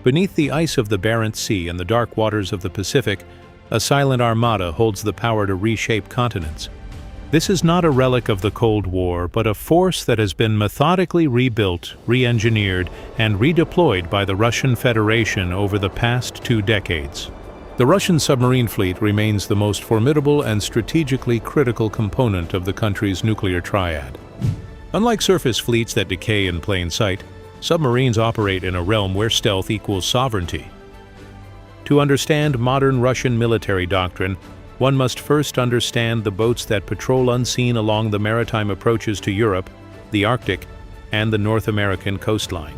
Beneath the ice of the Barents Sea and the dark waters of the Pacific, a silent armada holds the power to reshape continents. This is not a relic of the Cold War, but a force that has been methodically rebuilt, re-engineered, and redeployed by the Russian Federation over the past 2 decades. The Russian submarine fleet remains the most formidable and strategically critical component of the country's nuclear triad. Unlike surface fleets that decay in plain sight, submarines operate in a realm where stealth equals sovereignty. To understand modern Russian military doctrine, one must first understand the boats that patrol unseen along the maritime approaches to Europe, the Arctic, and the North American coastline.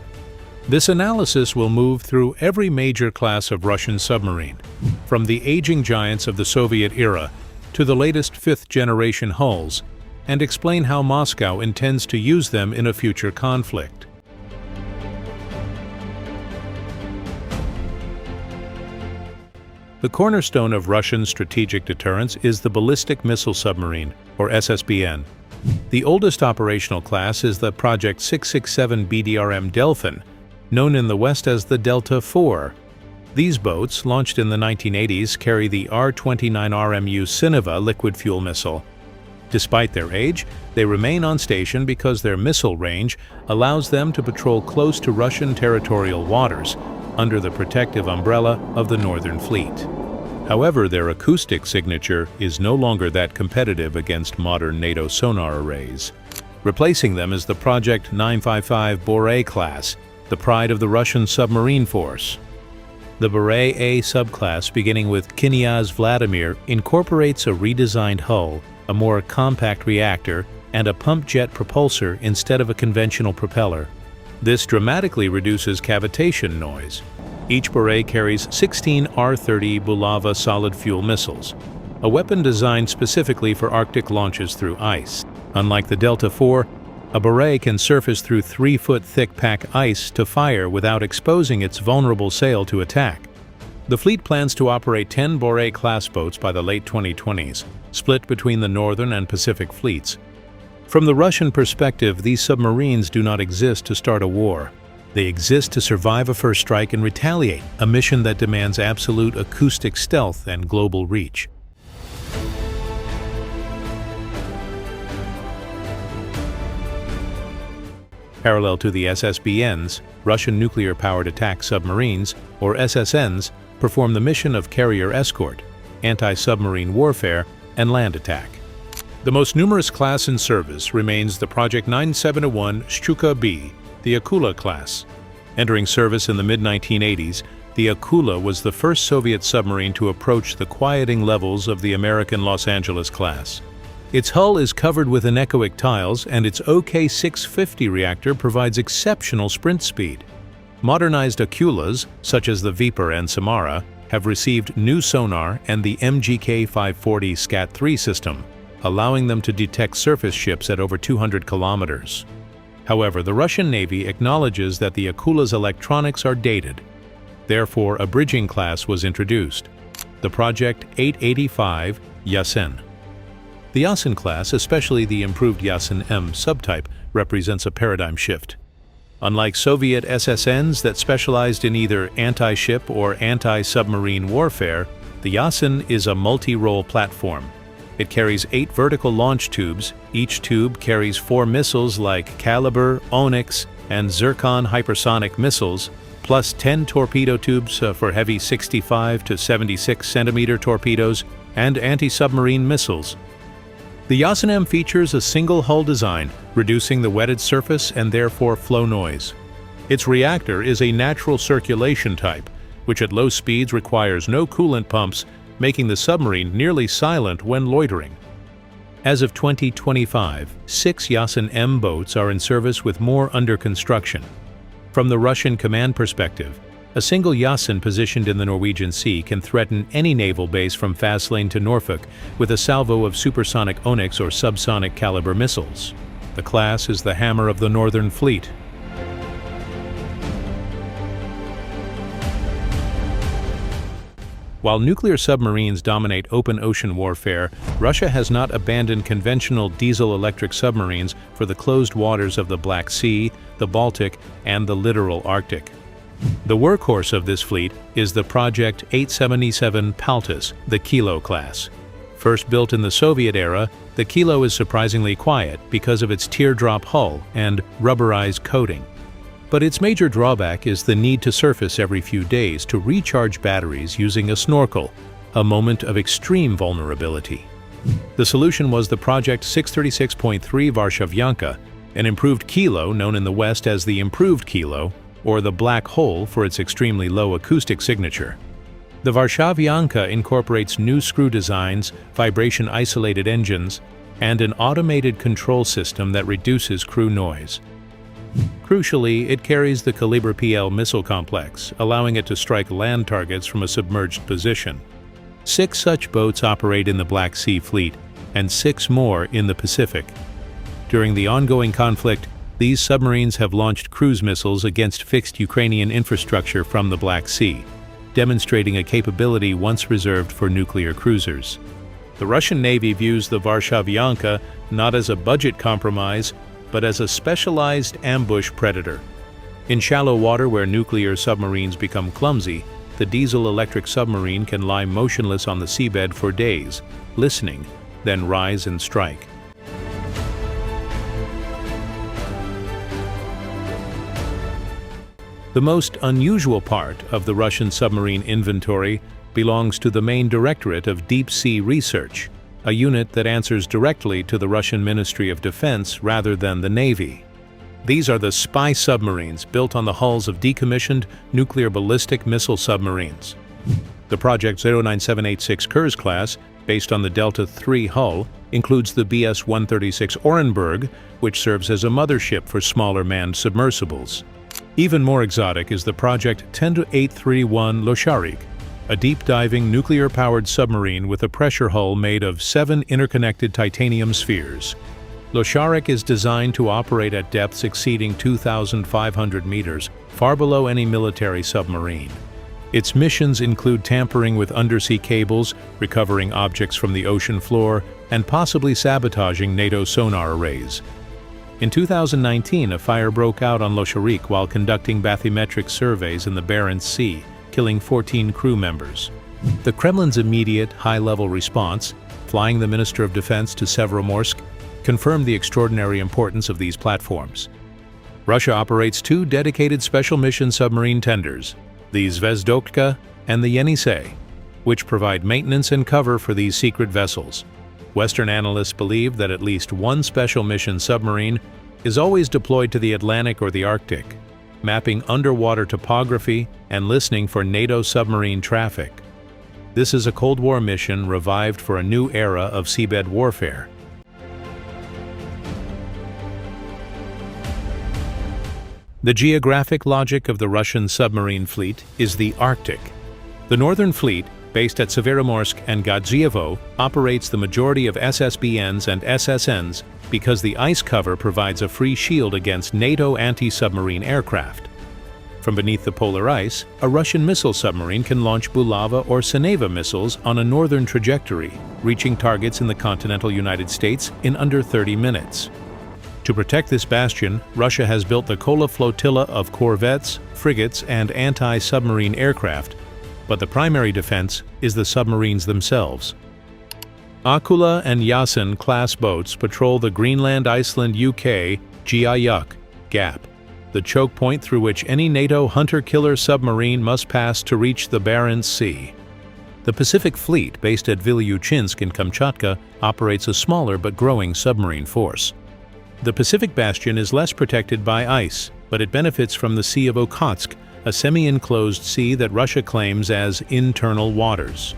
This analysis will move through every major class of Russian submarine, from the aging giants of the Soviet era to the latest 5th-generation hulls, and explain how Moscow intends to use them in a future conflict. The cornerstone of Russian strategic deterrence is the ballistic missile submarine, or SSBN. The oldest operational class is the Project 667 BDRM Delphin, known in the West as the Delta IV. These boats, launched in the 1980s, carry the R-29RMU Sineva liquid fuel missile. Despite their age, they remain on station because their missile range allows them to patrol close to Russian territorial waters, under the protective umbrella of the Northern Fleet. However, their acoustic signature is no longer that competitive against modern NATO sonar arrays. Replacing them is the Project 955 Borei class, the pride of the Russian submarine force. The Borei A subclass, beginning with Knyaz Vladimir, incorporates a redesigned hull, a more compact reactor, and a pump jet propulsor instead of a conventional propeller. This dramatically reduces cavitation noise. Each Borei carries 16 R-30 Bulava solid fuel missiles, a weapon designed specifically for Arctic launches through ice. Unlike the Delta IV, a Borei can surface through 3-foot thick pack ice to fire without exposing its vulnerable sail to attack. The fleet plans to operate 10 Borei-class boats by the late 2020s, split between the Northern and Pacific fleets. From the Russian perspective, these submarines do not exist to start a war. They exist to survive a first strike and retaliate, a mission that demands absolute acoustic stealth and global reach. Parallel to the SSBNs, Russian nuclear-powered attack submarines, or SSNs, perform the mission of carrier escort, anti-submarine warfare, and land attack. The most numerous class in service remains the Project 9701 Shchuka B, the Akula class. Entering service in the mid-1980s, the Akula was the first Soviet submarine to approach the quieting levels of the American Los Angeles class. Its hull is covered with anechoic tiles, and its OK-650 reactor provides exceptional sprint speed. Modernized Akulas, such as the Viper and Samara, have received new sonar and the MGK-540 SCAT-3 system, allowing them to detect surface ships at over 200 kilometers. However, the Russian Navy acknowledges that the Akula's electronics are dated. Therefore, a bridging class was introduced, the Project 885 Yasen. The Yasen class, especially the improved Yasen M subtype, represents a paradigm shift. Unlike Soviet SSNs that specialized in either anti-ship or anti-submarine warfare, the Yasen is a multi-role platform. It carries 8 vertical launch tubes. Each tube carries 4 missiles like Caliber, Onyx, and Zircon hypersonic missiles, plus 10 torpedo tubes for heavy 65 to 76 centimeter torpedoes and anti-submarine missiles. The Yasen M features a single hull design, reducing the wetted surface and therefore flow noise. Its reactor is a natural circulation type, which at low speeds requires no coolant pumps, making the submarine nearly silent when loitering. As of 2025, 6 Yasen M boats are in service with more under construction. From the Russian command perspective, a single Yasen positioned in the Norwegian Sea can threaten any naval base from Faslane to Norfolk with a salvo of supersonic Onyx or subsonic caliber missiles. The class is the hammer of the Northern Fleet. While nuclear submarines dominate open ocean warfare, Russia has not abandoned conventional diesel-electric submarines for the closed waters of the Black Sea, the Baltic, and the littoral Arctic. The workhorse of this fleet is the Project 877 Paltus, the Kilo class. First built in the Soviet era, the Kilo is surprisingly quiet because of its teardrop hull and rubberized coating. But its major drawback is the need to surface every few days to recharge batteries using a snorkel, a moment of extreme vulnerability. The solution was the Project 636.3 Varshavyanka, an improved Kilo known in the West as the Improved Kilo, or the Black Hole for its extremely low acoustic signature. The Varshavyanka incorporates new screw designs, vibration-isolated engines, and an automated control system that reduces crew noise. Crucially, it carries the Kalibr PL missile complex, allowing it to strike land targets from a submerged position. 6 such boats operate in the Black Sea Fleet, and 6 more in the Pacific. During the ongoing conflict, these submarines have launched cruise missiles against fixed Ukrainian infrastructure from the Black Sea, demonstrating a capability once reserved for nuclear cruisers. The Russian Navy views the Varshavyanka not as a budget compromise, but as a specialized ambush predator. In shallow water where nuclear submarines become clumsy, the diesel-electric submarine can lie motionless on the seabed for days, listening, then rise and strike. The most unusual part of the Russian submarine inventory belongs to the main Directorate of Deep Sea Research, a unit that answers directly to the Russian Ministry of Defense rather than the Navy. These are the spy submarines built on the hulls of decommissioned nuclear ballistic missile submarines. The Project 09786 Kursk class, based on the Delta III hull, includes the BS-136 Orenburg, which serves as a mothership for smaller manned submersibles. Even more exotic is the Project 10831 Losharik, a deep-diving nuclear-powered submarine with a pressure hull made of 7 interconnected titanium spheres. Losharik is designed to operate at depths exceeding 2,500 meters, far below any military submarine. Its missions include tampering with undersea cables, recovering objects from the ocean floor, and possibly sabotaging NATO sonar arrays. In 2019, a fire broke out on Losharik while conducting bathymetric surveys in the Barents Sea, killing 14 crew members. The Kremlin's immediate, high-level response, flying the Minister of Defense to Sevmash, confirmed the extraordinary importance of these platforms. Russia operates 2 dedicated special mission submarine tenders, the Zvezdochka and the Yenisei, which provide maintenance and cover for these secret vessels. Western analysts believe that at least 1 special mission submarine is always deployed to the Atlantic or the Arctic, mapping underwater topography and listening for NATO submarine traffic. This is a Cold War mission revived for a new era of seabed warfare. The geographic logic of the Russian submarine fleet is the Arctic. The Northern Fleet, based at Severomorsk and Gadzhievo, operates the majority of SSBNs and SSNs because the ice cover provides a free shield against NATO anti-submarine aircraft. From beneath the polar ice, a Russian missile submarine can launch Bulava or Seneva missiles on a northern trajectory, reaching targets in the continental United States in under 30 minutes. To protect this bastion, Russia has built the Kola flotilla of corvettes, frigates, and anti-submarine aircraft, but the primary defense is the submarines themselves. Akula and Yasen class boats patrol the Greenland-Iceland-UK Giayuk Gap, the choke point through which any NATO hunter-killer submarine must pass to reach the Barents Sea. The Pacific Fleet, based at Vilyuchinsk in Kamchatka, operates a smaller but growing submarine force. The Pacific Bastion is less protected by ice, but it benefits from the Sea of Okhotsk, a semi-enclosed sea that Russia claims as internal waters.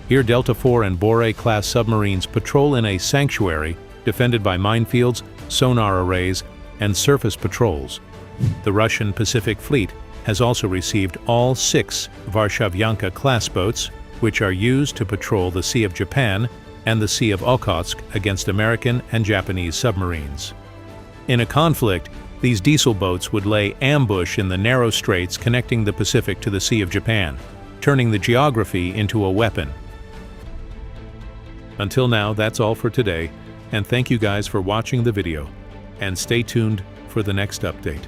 Here Delta IV and Borei class submarines patrol in a sanctuary defended by minefields, sonar arrays, and surface patrols. The Russian Pacific Fleet has also received all 6 Varshavyanka class boats, which are used to patrol the Sea of Japan and the Sea of Okhotsk against American and Japanese submarines. In a conflict, these diesel boats would lay ambush in the narrow straits connecting the Pacific to the Sea of Japan, turning the geography into a weapon. Until now, that's all for today, and thank you guys for watching the video, and stay tuned for the next update.